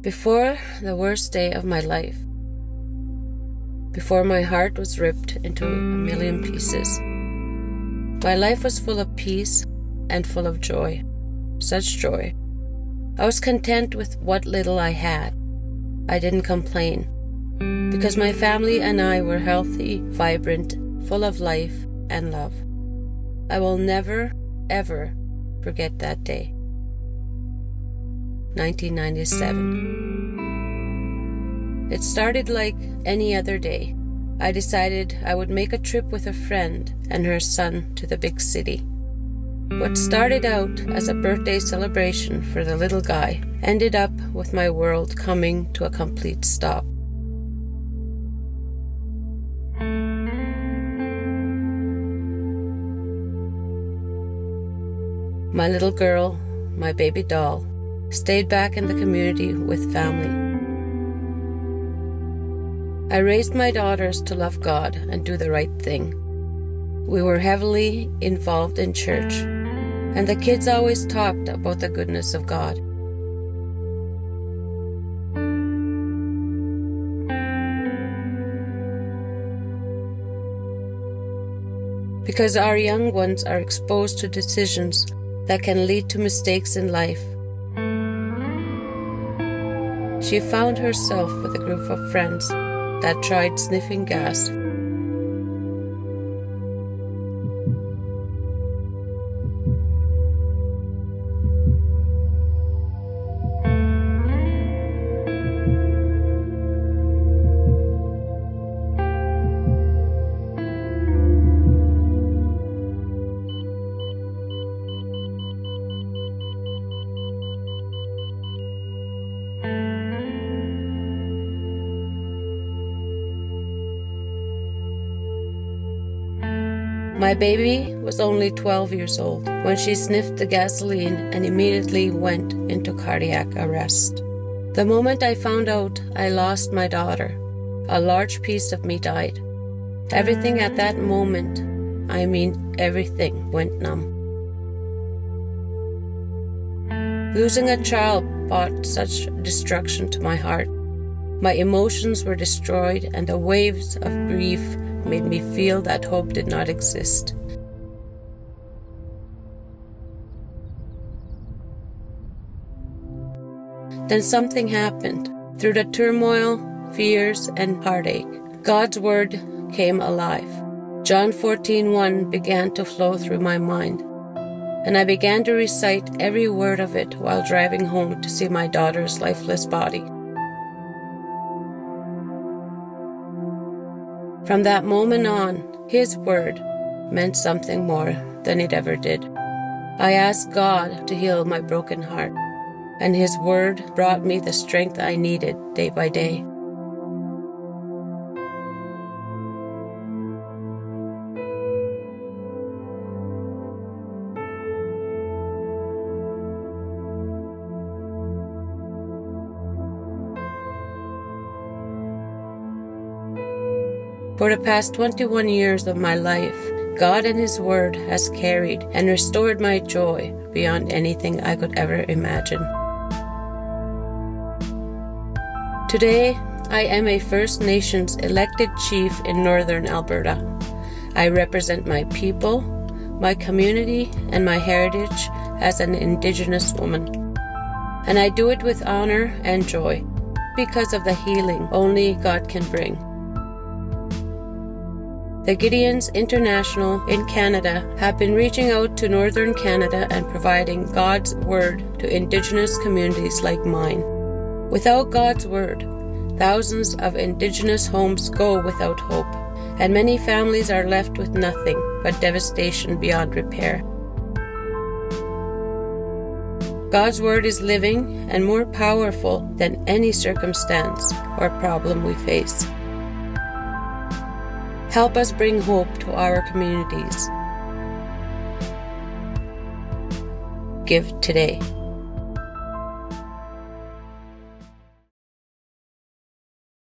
Before the worst day of my life, before my heart was ripped into a million pieces, my life was full of peace and full of joy, such joy. I was content with what little I had. I didn't complain, because my family and I were healthy, vibrant, full of life and love. I will never, ever forget that day. 1997. It started like any other day. I decided I would make a trip with a friend and her son to the big city. What started out as a birthday celebration for the little guy ended up with my world coming to a complete stop. My little girl, my baby doll, stayed back in the community with family. I raised my daughters to love God and do the right thing. We were heavily involved in church, and the kids always talked about the goodness of God. Because our young ones are exposed to decisions that can lead to mistakes in life, she found herself with a group of friends that tried sniffing gas. My baby was only 12 years old when she sniffed the gasoline and immediately went into cardiac arrest. The moment I found out I lost my daughter, a large piece of me died. Everything at that moment, I mean everything, went numb. Losing a child brought such destruction to my heart. My emotions were destroyed, and the waves of grief made me feel that hope did not exist. Then something happened. Through the turmoil, fears, and heartache, God's word came alive. John 14:1 began to flow through my mind, and I began to recite every word of it while driving home to see my daughter's lifeless body. From that moment on, His word meant something more than it ever did. I asked God to heal my broken heart, and His word brought me the strength I needed day by day. For the past 21 years of my life, God and His Word has carried and restored my joy beyond anything I could ever imagine. Today, I am a First Nations elected chief in Northern Alberta. I represent my people, my community, and my heritage as an Indigenous woman. And I do it with honor and joy because of the healing only God can bring. The Gideons International in Canada have been reaching out to Northern Canada and providing God's Word to Indigenous communities like mine. Without God's Word, thousands of Indigenous homes go without hope, and many families are left with nothing but devastation beyond repair. God's Word is living and more powerful than any circumstance or problem we face. Help us bring hope to our communities. Give today.